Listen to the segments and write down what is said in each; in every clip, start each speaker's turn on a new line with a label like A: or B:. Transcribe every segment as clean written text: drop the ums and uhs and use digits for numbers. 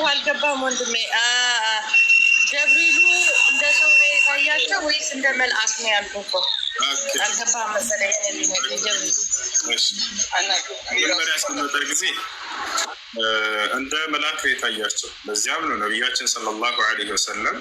A: አልገባም ወንድሜ። ጀብሪሉ እንደ ሰው ነው የታያቸው ወይስ እንደ መልአክ ነው ያልኩህ? አልገባም መሰለኝ።
B: መጀመሪያ ስንመጣ ጊዜ እንደ መልአክ የታያቸው። በዚያም ነው ነቢያችን ሰለላሁ ዐለይሂ ወሰለም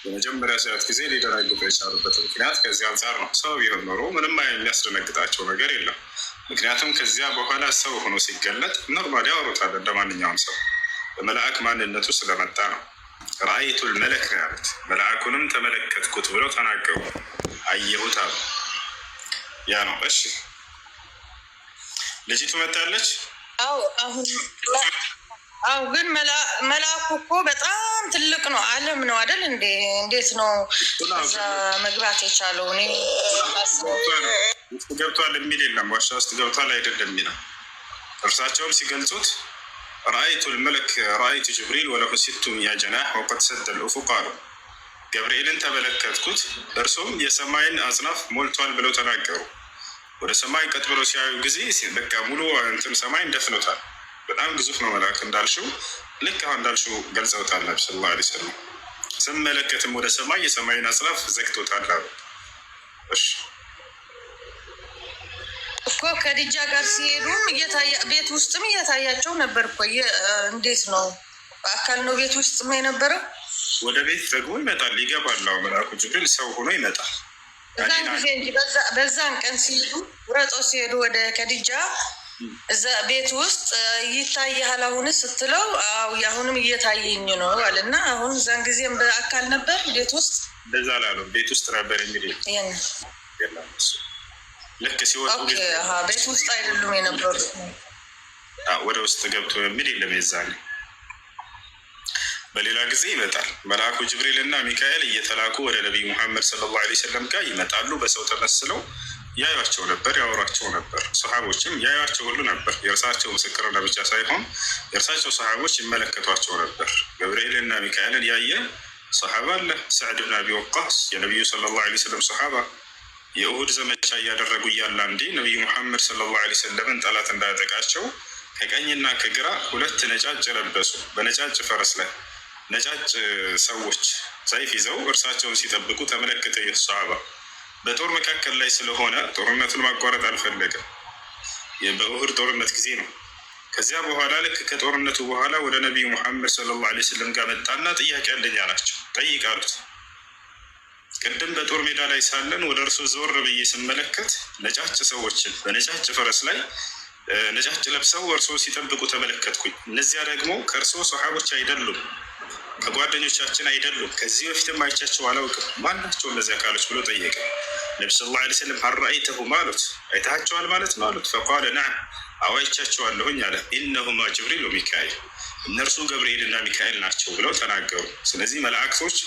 B: የመጀመሪያ ሰዓት ጊዜ ሊደነግጡ የቻሉበት ምክንያት ከዚህ አንጻር ነው። ሰው ቢሆን ኖሮ ምንም የሚያስደነግጣቸው ነገር የለም። ምክንያቱም ከዚያ በኋላ ሰው ሆኖ ሲገለጥ ኖርማሊ ያወሩታል እንደ ማንኛውም ሰው በመልአክ ማንነቱ ስለመጣ ነው። ረአይቱል መለክ ነው ያሉት። መልአኩንም ተመለከትኩት ብለው ተናገሩ። አየሁት አሉ። ያ ነው። እሺ ልጅቱ መጣለች።
A: አው ግን መልአኩ እኮ በጣም ትልቅ ነው፣ ዓለም ነው አይደል እንዴ? እንዴት ነው እዛ መግባት የቻለው? እኔ
B: ውስጥ ገብቷል የሚል የለም። ዋሻ ውስጥ ገብቷል አይደለም የሚለው እርሳቸውም ሲገልጹት ረአይቱል መለክ ረአይቱ ጅብሪል ወለሁ ሲቱ ሚአ ጀናሕ ወቀድ ሰደል ኡፉቅ አሉ። ገብርኤልን ተመለከትኩት እርሱም የሰማይን አጽናፍ ሞልቷል ብለው ተናገሩ። ወደ ሰማይ ቀጥ ብለው ሲያዩ ጊዜ በቃ ሙሉ እንትን ሰማይ እንደፍኖታል። በጣም ግዙፍ ነው መልአክ እንዳልሽው፣ ልክ አሁን እንዳልሽው ገልጸውታል ነቢ ሰለላሁ ዐለይሂ ወሰለም። ስመለከትም ወደ ሰማይ የሰማይን አጽናፍ ዘግቶታል አሉ። እሺ
A: እኮ ከዲጃ ጋር ሲሄዱም ቤት ውስጥም እየታያቸው ነበር እኮ። እንዴት ነው በአካል ነው ቤት ውስጥም የነበረው?
B: ወደ ቤት ደግሞ ይመጣል ይገባል። መልአኩ ጅብሪል ሰው ሆኖ ይመጣል።
A: እዛን ጊዜ እንጂ በዛን ቀን ሲሄዱ ውረጦ ሲሄዱ ወደ ከዲጃ እዛ ቤት ውስጥ ይታያል አሁን ስትለው፣ አው ያሁንም እየታየኝ ነው አለ እና አሁን እዛን ጊዜም በአካል ነበር ቤት ውስጥ
B: እንደዛ ላለው ቤት ውስጥ ነበር እንግዲህ ልክ ሲወጡ
A: ቤት ውስጥ አይደሉም የነበሩት።
B: ወደ ውስጥ ገብቶ የሚል የለም የዛኔ። በሌላ ጊዜ ይመጣል። መልአኩ ጅብሪል እና ሚካኤል እየተላኩ ወደ ነቢይ ሙሐመድ ሰለላሁ ዐለይሂ ወሰለም ጋር ይመጣሉ። በሰው ተመስለው ያዩቸው ነበር፣ ያወራቸው ነበር። ሰሃቦችም ያዩቸው ሁሉ ነበር። የእርሳቸው ምስክርና ብቻ ሳይሆን የእርሳቸው ሰሃቦች ይመለከቷቸው ነበር። ገብርኤል እና ሚካኤልን ያየ ሰሃባ አለ። ሰዕድ ብን አቢ ወቃስ የነቢዩ ሰለላሁ ዐለይሂ ወሰለም ሰሃባ የኡሁድ ዘመቻ እያደረጉ እያለ አንዴ ነቢዩ ሙሐመድ ሰለላሁ ዐለይሂ ወሰለምን ጠላት እንዳያጠቃቸው ከቀኝና ከግራ ሁለት ነጫጭ ለበሱ። በነጫጭ ፈረስ ላይ ነጫጭ ሰዎች ሰይፍ ይዘው እርሳቸውን ሲጠብቁ ተመለከተ። ይህ ሰሃባ በጦር መካከል ላይ ስለሆነ ጦርነቱን ማቋረጥ አልፈለገም። በኡሁድ ጦርነት ጊዜ ነው። ከዚያ በኋላ ልክ ከጦርነቱ በኋላ ወደ ነቢዩ ሙሐመድ ሰለላሁ ዐለይሂ ወሰለም ጋር መጣና ጥያቄ አለኝ አላቸው። ጠይቃሉት። ቅድም በጦር ሜዳ ላይ ሳለን ወደ እርሱ ዘወር ብዬ ስመለከት ነጫጭ ሰዎችን በነጫጭ ፈረስ ላይ ነጫጭ ለብሰው እርሶ ሲጠብቁ ተመለከትኩኝ። እነዚያ ደግሞ ከእርሶ ሰሃቦች አይደሉም፣ ከጓደኞቻችን አይደሉም። ከዚህ በፊትም አይቻቸው አላውቅም። ማናቸው እነዚህ አካሎች ብሎ ጠየቀ። ነቢ ሰለላሁ ዐለይሂ ወሰለም ሀል ረአይተሁም አሉት። አይታቸዋል ማለት ነው አሉት። ፈቃለ ነዓም አዎ አይቻቸዋለሁኝ አለ። ኢነሁማ ጅብሪል ወሚካኤል እነርሱ ገብርኤልና ሚካኤል ናቸው ብለው ተናገሩ። ስለዚህ መላእክቶች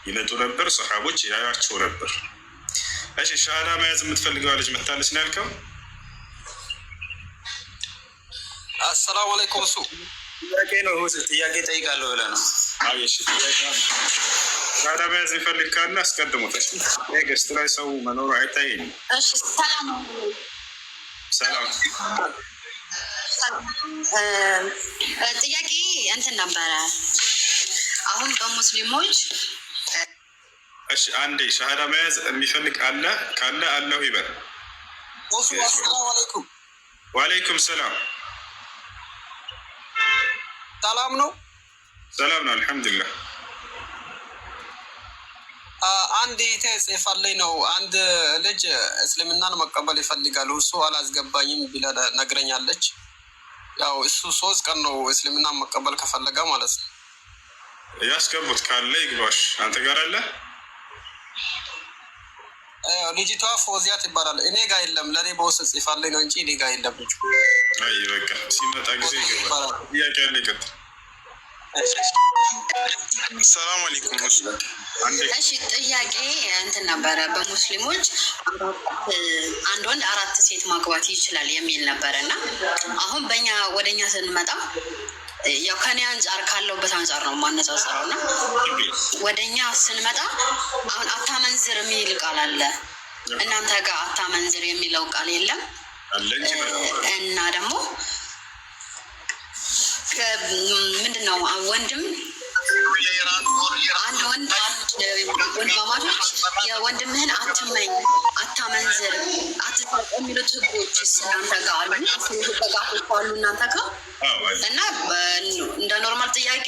B: ይመጡ ነበር፣ ሰሃቦች ያያቸው ነበር። እሺ ሻሃዳ መያዝ የምትፈልገው ልጅ መታለች ነው ያልከው?
C: አሰላሙ አለይኩም። እሱ
B: ጥያቄ ነው። ጥያቄ ጠይቃለሁ ብለህ ነው? እሺ ጥያቄ ነው። ሻሃዳ መያዝ የሚፈልግ ካለ አስቀድሞት። ገስት ላይ ሰው መኖሩ አይታይም።
D: እሺ ሰላም። ጥያቄ እንትን ነበረ አሁን በሙስሊሞች
B: እሺ አንዴ ሻሃዳ መያዝ የሚፈልግ አለ ካለ አለሁ ይበል።
C: አሰላሙ አለይኩም።
B: ወአለይኩም ሰላም።
C: ሰላም ነው?
B: ሰላም ነው አልሐምዱሊላህ።
C: አንድ የተጽፋለኝ ነው። አንድ ልጅ እስልምናን መቀበል ይፈልጋል። እሱ አላስገባኝም ብላ ነግረኛለች። ያው እሱ 3 ቀን ነው እስልምናን መቀበል ከፈለገ ማለት ነው።
B: ያስገቡት ካለ ይግባሽ። አንተ ጋር አለ?
C: ልጅቷ ፎዚያት ይባላል። እኔ ጋር የለም። ለእኔ በውስጥ ጽፋለኝ ነው እንጂ እኔ ጋር የለም። ልጁ
B: አይ በቃ ሲመጣ ጊዜ ይገባል። ጥያቄ ያለ ይቀጥል። ሰላም አለይኩም።
D: እሺ ጥያቄ እንትን ነበረ በሙስሊሞች አንድ ወንድ 4 ሴት ማግባት ይችላል የሚል ነበረ እና አሁን ወደኛ ስንመጣ ያው ከኔ አንጻር ካለውበት አንጻር ነው ማነጻጸረው እና ወደኛ ስንመጣ አሁን አታመንዝር የሚል ቃል አለ። እናንተ ጋር አታመንዝር የሚለው ቃል የለም እና ደግሞ ምንድን ነው ወንድም አንድ ወንድማማቾች የወንድምህን አትመኝ፣ አታመንዝር፣ አትስረቅ የሚሉት ህጎችስ እናንተ ጋር አሉ? ህግጋቶች አሉ እናንተ ጋር? እና እንደ ኖርማል ጥያቄ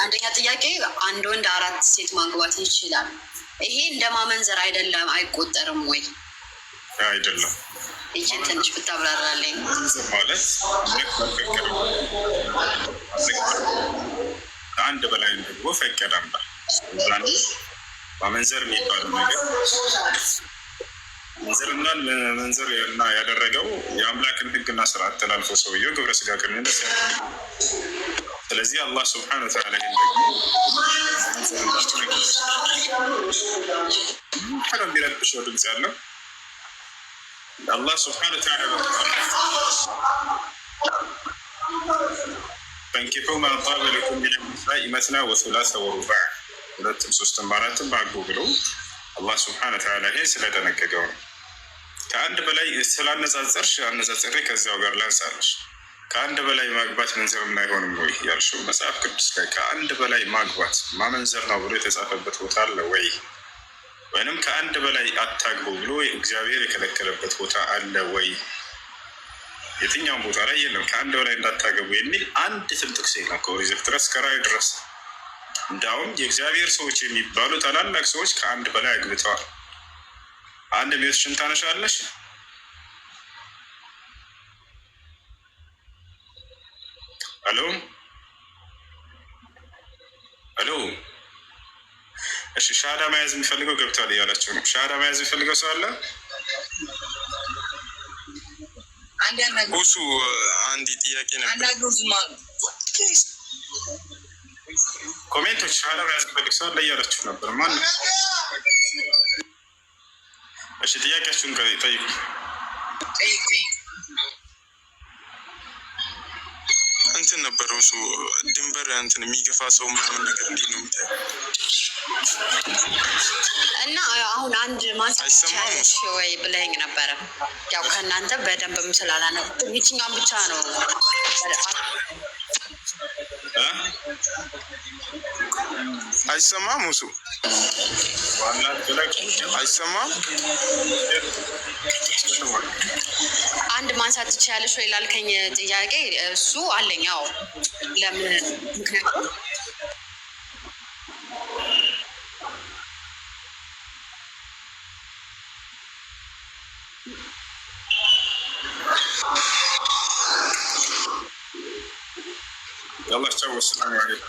D: አንደኛ ጥያቄ አንድ ወንድ 4 ሴት ማግባት ይችላል። ይሄ እንደ ማመንዘር አይደለም? አይቆጠርም ወይ?
B: አይደለም።
D: ይችን ትንሽ ብታብራራለኝ።
B: ማለት ከአንድ በላይ ደግሞ ፈቀደ ነበር። ማመንዘር የሚባለው ነገር መንዘርናን መንዘር እና ያደረገው የአምላክን ህግና ስርዓት ተላልፎ ሰውየው ግብረ ስጋ ግንኙነት ያደረገ። ስለዚህ አላህ ስብሐነሁ ወተዓላ ይህን ደግሞ የሚረብሸው ድምፅ ያለው አላህ ስብሐነሁ ወተዓላ ፈንኪሑ ማ ጣበ ለኩም ሚነ ኒሳኢ መስና ወሱላሰ ወሩባዕ፣ 2 3 4 አግቡ ብሎ አላህ ስብሐነሁ ወተዓላ ይሄን ስለደነገገው ነው። ከአንድ በላይ ስላነጻጸርሽ አነጻጽሬ ከዚያው ጋር ላንሳለሽ። ከአንድ በላይ ማግባት መንዘር አይሆንም ወይ ያልሽው መጽሐፍ ቅዱስ ላይ ከአንድ በላይ ማግባት ማመንዘር ነው ብሎ የተጻፈበት ቦታ አለ ወይ? ወይንም ከአንድ በላይ አታግቡ ብሎ እግዚአብሔር የከለከለበት ቦታ አለ ወይ? የትኛውም ቦታ ላይ የለም። ከአንድ በላይ እንዳታገቡ የሚል አንድ ጥቅስ የለም ከኦሪት ዘፍጥረት እስከ ራዕይ ድረስ። እንዳውም የእግዚአብሔር ሰዎች የሚባሉ ታላላቅ ሰዎች ከአንድ በላይ አግብተዋል። አንድ ቤትሽን ታነሻለሽ። ሄሎ ሄሎ። እሺ ሻሃዳ መያዝ የሚፈልገው ገብቷል እያላቸው ነው። ሻሃዳ መያዝ የሚፈልገው ሰው አለ?
E: ሁሱ አንድ ጥያቄ ነበር።
B: ኮሜንቶች ሻሃዳ መያዝ የሚፈልግ ሰው አለ እያላችሁ ነበር። ማን? እሺ ጥያቄያችሁን ጠይቁ።
E: እንትን ነበር እሱ ድንበር እንትን የሚገፋ ሰው ምናምን ነገር እንዴት ነው የሚታየው?
D: እና አሁን አንድ ማንሳት ወይ ብለኝ ነበረ። ያው ከእናንተ በደንብም ስላላነው ይችኛውን ብቻ ነው
E: አይሰማም። እሱ አይሰማም።
D: አንድ ማንሳት ትችያለሽ ወይ ላልከኝ ጥያቄ እሱ አለኝ። አዎ ለምን? ምክንያቱም
B: يلا اشتغلوا. السلام عليكم.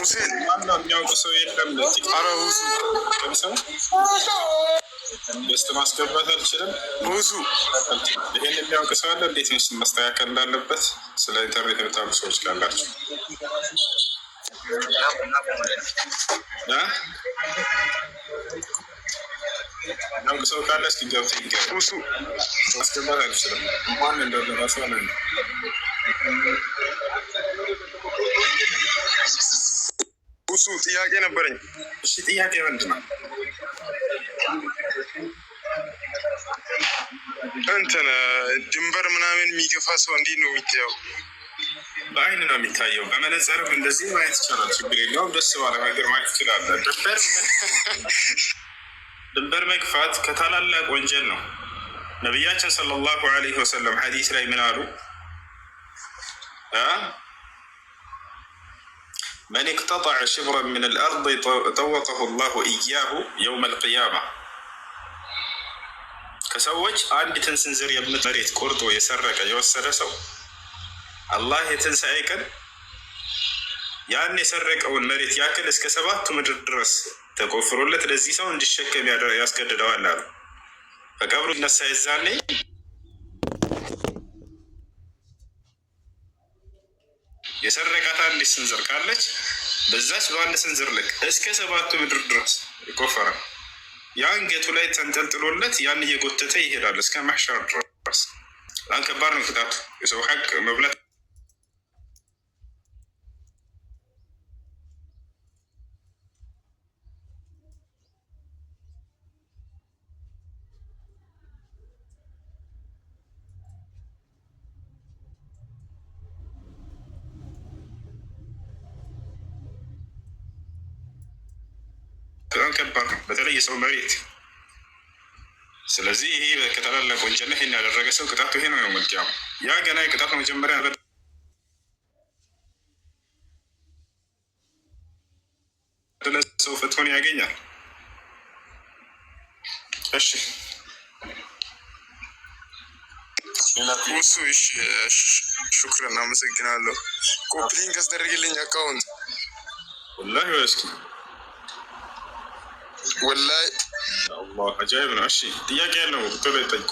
B: ሁሴን ማነው የሚያውቅ ሰው የለም? ኧረ ሁሱ ለምሳሌ ገስት ማስገባት አልችልም። ሁሱ ይሄን የሚያውቅ ሰው አለ? እንዴት ምስ መስተካከል እንዳለበት ስለ ኢንተርኔት የምታውቁ ሰዎች ካላቸው ያውቅ ሰው ካለ እስኪ ገብቶ ይገባል። ሁሱ ማስገባት አልችልም። ማን እንደሆነ ራሱ አለ
E: ሁሱ ጥያቄ ነበረኝ።
B: እሺ ጥያቄ ምንድን ነው?
E: እንትን ድንበር ምናምን የሚገፋ ሰው እንዴት ነው የሚታየው?
B: በአይን ነው የሚታየው። በመነጽርም እንደዚህ ማየት ይቻላል። ችግር የለውም። ደስ ባለ ነገር ማየት ይችላለን። ድንበር መግፋት ከታላላቅ ወንጀል ነው። ነቢያችን ሰለላሁ ዐለይሂ ወሰለም ሐዲስ ላይ ምን አሉ? መን እቅተጠዐ ሽብረን ሚን አልአርድ ጠወቀሁ ላሁ ኢያሁ የውመ አልቅያማ። ከሰዎች አንዲትን ስንዝር መሬት ቆርጦ የሰረቀ የወሰደ ሰው አላህ የትንሣኤ ቀን ያን የሰረቀውን መሬት ያክል እስከ 7 ምድር ድረስ ተቆፍሮለት ለዚህ ሰው እንዲሸከም ያስገድደዋል አሉ። በቀብሩ ይነሳ የዛኔ የሰረቃት አንዲት ስንዝር ካለች በዛች በአንድ ስንዝር ልክ እስከ 7 ምድር ድረስ ይቆፈራል። የአንገቱ ላይ ተንጠልጥሎለት ያን እየጎተተ ይሄዳል እስከ ማሕሸር ድረስ። በጣም ከባድ ነው ቅጣቱ። የሰው ሐቅ መብላት በጣም ከባድ ነው፣ በተለይ የሰው መሬት። ስለዚህ ይሄ ከታላላቅ ወንጀል ይሄን ያደረገ ሰው ቅጣቱ ይሄ ነው መልቂያው። ያ ገና የቅጣት መጀመሪያ ሰው ፍትሁን ያገኛል። እሺ
E: እሱ እሺ፣ ሹክረን አመሰግናለሁ። ኮፕሊንግ አስደርግልኝ አካውንት
B: ወላሂ ወስኪ
E: ወላሂ
B: አላህ አጃይብ ነው። እሺ ጥያቄ ያለው ቶሎ ይጠይቁ።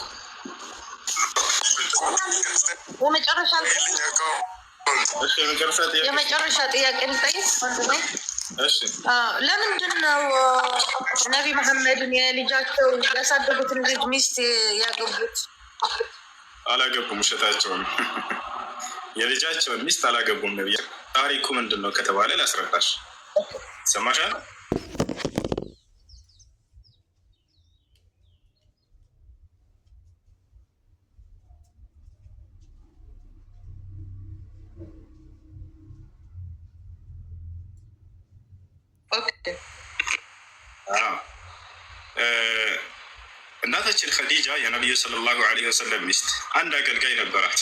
A: የመጨረሻ ጥያቄ ልጠይቅ ወንድሜ። ለምንድን ነው ነቢ መሐመድን የልጃቸው ያሳደጉትን ልጅ ሚስት ያገቡት?
B: አላገቡም፣ ውሸታቸውን። የልጃቸውን ሚስት አላገቡም። ነቢያ ታሪኩ ምንድን ነው ከተባለ ላስረዳሽ። ሰማሻል? እናታችን ኸዲጃ የነቢዩ ሰለላሁ ዐለይሂ ወሰለም ሚስት አንድ አገልጋይ ነበራት።